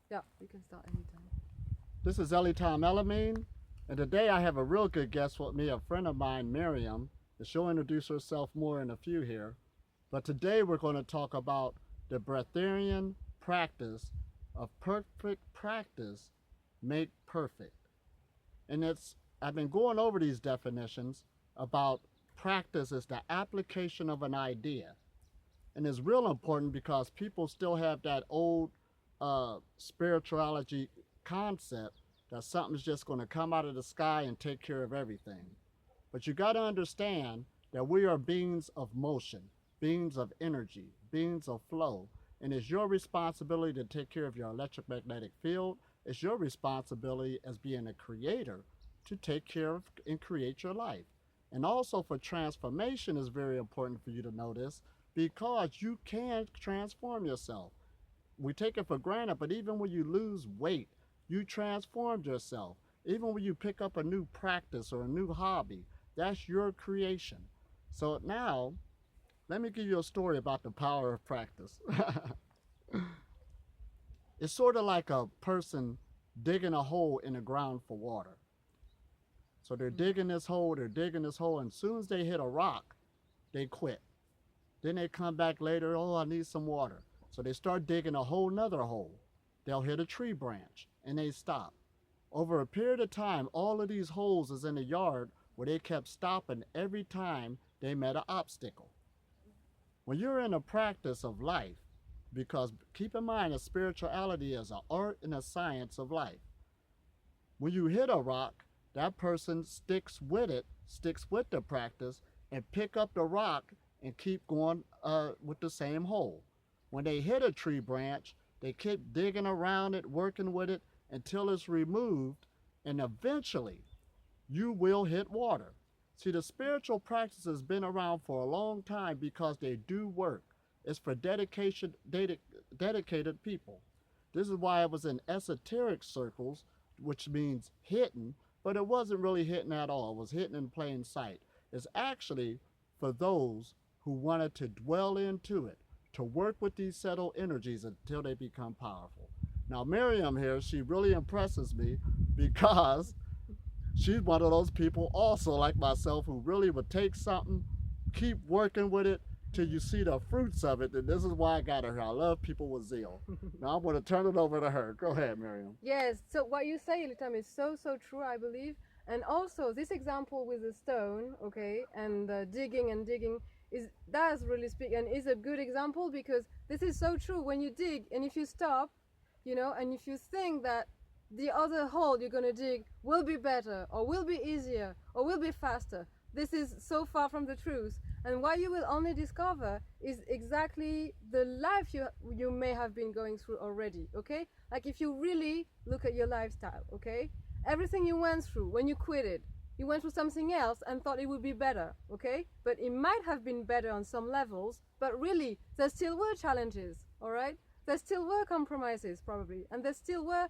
Yeah, you can start anytime. This is Elitom Elamin, and today I have a real good guest with me, a friend of mine, Miriam, and she'll introduce herself more in a few here. But today we're going to talk about the Breatharian practice of perfect practice make perfect. And I've been going over these definitions about practice is the application of an idea. And it's real important because people still have that old spirituality concept that something's just going to come out of the sky and take care of everything. But you got to understand that we are beings of motion, beings of energy, beings of flow. And it's your responsibility to take care of your electromagnetic field. It's your responsibility as being a creator to take care of and create your life. And also for transformation is very important for you to notice because you can transform yourself. We take it for granted, but even when you lose weight, you transformed yourself. Even when you pick up a new practice or a new hobby, that's your creation. So now, let me give you a story about the power of practice. It's sort of like a person digging a hole in the ground for water. So they're digging this hole, and as soon as they hit a rock, they quit. Then they come back later, oh, I need some water. So they start digging a whole nother hole. They'll hit a tree branch and they stop. Over a period of time, all of these holes is in the yard where they kept stopping every time they met an obstacle. When you're in a practice of life, because keep in mind that spirituality is an art and a science of life. When you hit a rock, that person sticks with it, sticks with the practice, and pick up the rock and keep going with the same hole. When they hit a tree branch, they keep digging around it, working with it until it's removed, and eventually you will hit water. See, the spiritual practice has been around for a long time because they do work. It's for dedicated people. This is why it was in esoteric circles, which means hidden, but it wasn't really hidden at all. It was hidden in plain sight. It's actually for those who wanted to dwell into it, to work with these subtle energies until they become powerful. Now, Miriam here, she really impresses me because she's one of those people also like myself who really would take something, keep working with it till you see the fruits of it. And this is why I got her here. I love people with zeal. Now I'm going to turn it over to her. Go ahead, Miriam. Yes, so what you say, Elitom, is so true, I believe. And also, this example with the stone, okay, and digging and digging, does really speak and is a good example because this is so true. When you dig and if you stop, and if you think that the other hole you're going to dig will be better or will be easier or will be faster, this is so far from the truth. And what you will only discover is exactly the life you may have been going through already, okay? Like if you really look at your lifestyle, okay? Everything you went through when you quit it, you went through something else and thought it would be better, okay? But it might have been better on some levels, but really there still were challenges, all right? There still were compromises probably, and there still were,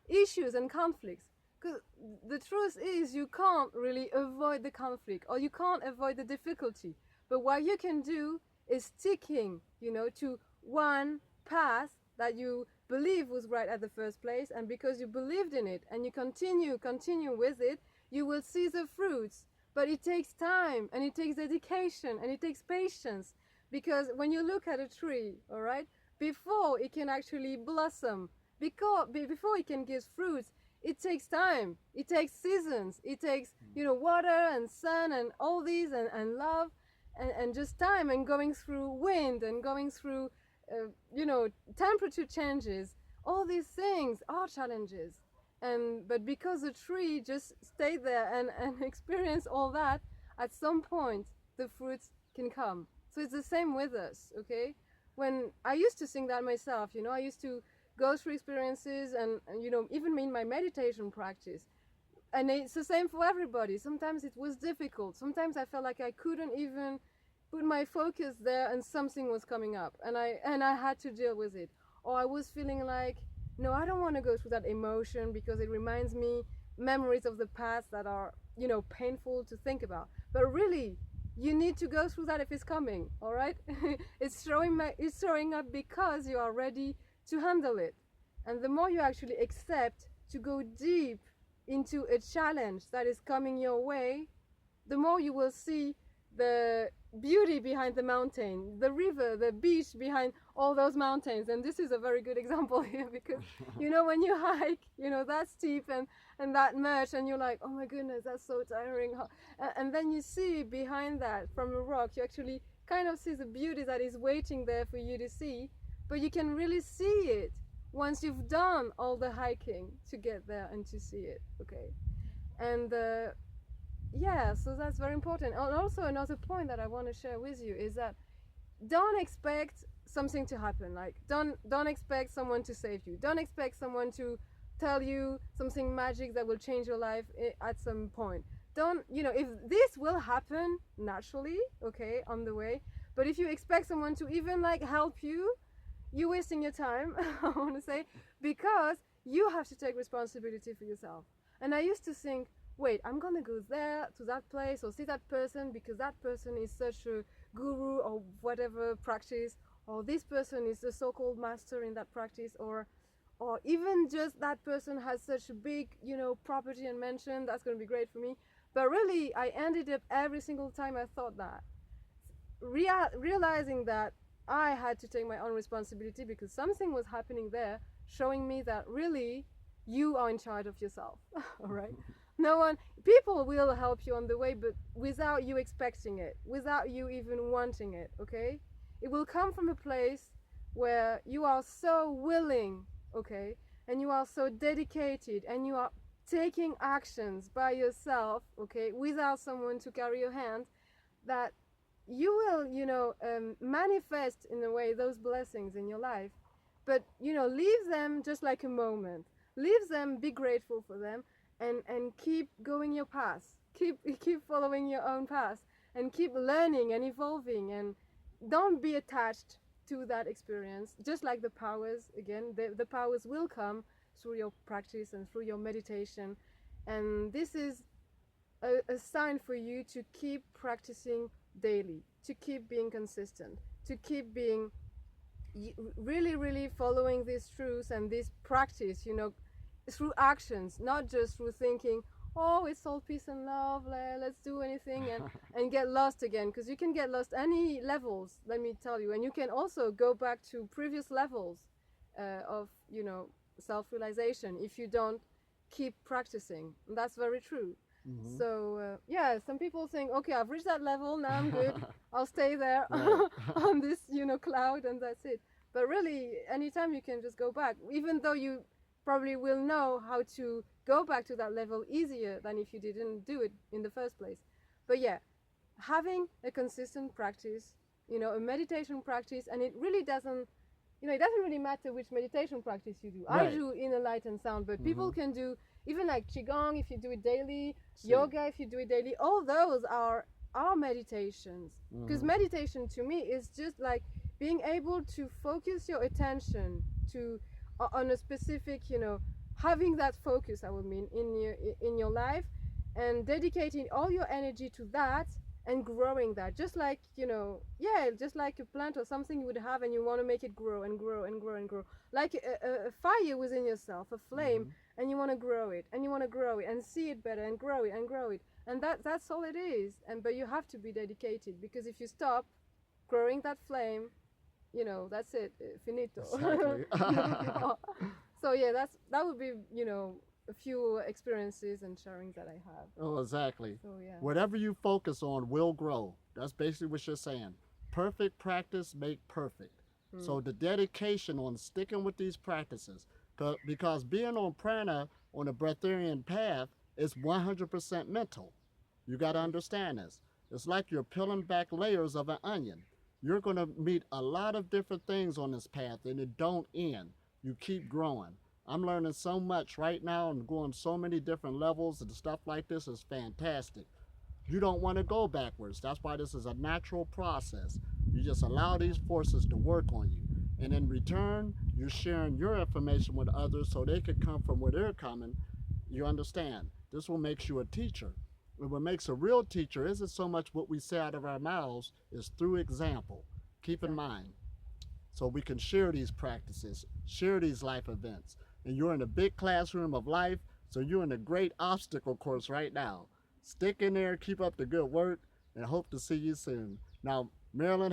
issues and conflicts. Because the truth is you can't really avoid the conflict or you can't avoid the difficulty. But what you can do is sticking, to one path that you believe was right at the first place, and because you believed in it and you continue with it, you will see the fruits. But it takes time and it takes dedication and it takes patience, because when you look at a tree, all right, before it can actually blossom, before it can give fruits, it takes time, it takes seasons, it takes water and sun and all these and love and just time and going through wind and going through temperature changes. All these things are challenges, but because the tree just stayed there and experienced all that, at some point the fruits can come. So it's the same with us, okay? When I used to sing that myself, I used to go through experiences and even in my meditation practice, and it's the same for everybody. Sometimes it was difficult, sometimes I felt like I couldn't even put my focus there and something was coming up and I had to deal with it. Or I was feeling like, no, I don't want to go through that emotion because it reminds me memories of the past that are painful to think about. But really, you need to go through that if it's coming, all right? It's showing up because you are ready to handle it. And the more you actually accept to go deep into a challenge that is coming your way, the more you will see the beauty behind the mountain, the river, the beach behind all those mountains. And this is a very good example here because, you know, when you hike, you know, that steep and that much, and you're like, oh my goodness, that's so tiring. And then you see behind that from a rock, you actually kind of see the beauty that is waiting there for you to see, but you can really see it once you've done all the hiking to get there and to see it, okay? And yeah, so that's very important. And also another point that I want to share with you is that don't expect something to happen. Like don't expect someone to save you. Don't expect someone to tell you something magic that will change your life at some point. Don't, you know, if this will happen naturally, okay, on the way, but if you expect someone to even like help you, you're wasting your time, I want to say, because you have to take responsibility for yourself. And I used to think, wait, I'm gonna go there to that place or see that person because that person is such a guru or whatever practice, or this person is the so-called master in that practice, or even just that person has such a big, you know, property and mansion, that's gonna be great for me. But really, I ended up every single time I thought that, realizing that I had to take my own responsibility because something was happening there showing me that really you are in charge of yourself. All right, no one, people will help you on the way, but without you expecting it, without you even wanting it, okay? It will come from a place where you are so willing, okay, and you are so dedicated, and you are taking actions by yourself, okay, without someone to carry your hand, that you will, you know, manifest in a way those blessings in your life. But, you know, leave them just like a moment. Leave them, be grateful for them, and keep going your path. Keep following your own path, and keep learning and evolving, and don't be attached to that experience. Just like the powers, again, the powers will come through your practice and through your meditation. And this is a sign for you to keep practicing daily, to keep being consistent, to keep being really, really following these truths and this practice, you know, through actions, not just through thinking, oh, it's all peace and love, let's do anything, and get lost again, because you can get lost any levels, let me tell you, and you can also go back to previous levels of, you know, self-realization if you don't keep practicing. And that's very true. Mm-hmm. So yeah, some people think, okay, I've reached that level, now I'm good, I'll stay there on this, you know, cloud, and that's it. But really, anytime you can just go back, even though you probably will know how to go back to that level easier than if you didn't do it in the first place. But yeah, having a consistent practice, you know, a meditation practice, and it really doesn't, you know, it doesn't really matter which meditation practice you do. Right. I do inner light and sound, but people can do even like qigong if you do it daily, yoga if you do it daily. All those are meditations, because meditation to me is just like being able to focus your attention to on a specific, you know, having that focus, I would mean, in your life, and dedicating all your energy to that and growing that, just like, you know, yeah, just like a plant or something you would have, and you want to make it grow and grow and grow and grow, like a fire within yourself, a flame, and you want to grow it and you want to grow it and see it better and grow it and grow it, and that's all it is. And but you have to be dedicated, because if you stop growing that flame, you know, that's it, finito. Exactly. So yeah, that would be, you know, a few experiences and sharings that I have. Oh, exactly. So yeah, whatever you focus on will grow. That's basically what you're saying. Perfect practice make perfect. So the dedication on sticking with these practices, because being on prana, on a breatharian path, is 100% mental. You got to understand this. It's like you're peeling back layers of an onion. You're going to meet a lot of different things on this path, and it don't end. You keep growing. I'm learning so much right now and going so many different levels, and stuff like this is fantastic. You don't want to go backwards. That's why this is a natural process. You just allow these forces to work on you. And in return, you're sharing your information with others so they can come from where they're coming. You understand? This will make you a teacher. And what makes a real teacher isn't so much what we say out of our mouths, is through example. Keep in mind. so we can share these practices, share these life events. And you're in a big classroom of life, so you're in a great obstacle course right now. Stick in there, keep up the good work, and hope to see you soon. Now, Miriam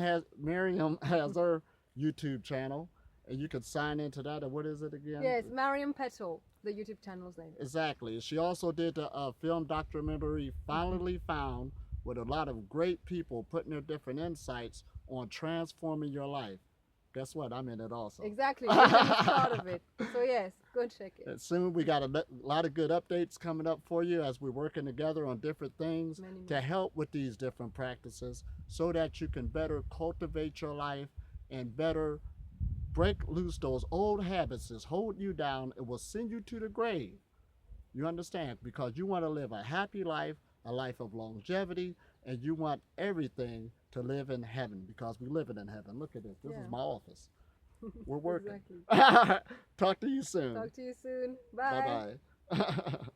has her YouTube channel, and you can sign into that. And what is it again? Yes, Mariam Petal, the YouTube channel's name. Exactly. She also did the film documentary Finally Found, with a lot of great people putting their different insights on transforming your life. Guess what? I'm in it also. Exactly. You're part of it. So yes, go check it. And soon we got a lot of good updates coming up for you as we're working together on different things to help with these different practices so that you can better cultivate your life and better break loose those old habits that's holding you down. It will send you to the grave. You understand? Because you want to live a happy life, a life of longevity, and you want everything to live in heaven, because we live in heaven. Look at this. This is my office. We're working. Exactly. Talk to you soon. Talk to you soon. Bye. Bye-bye.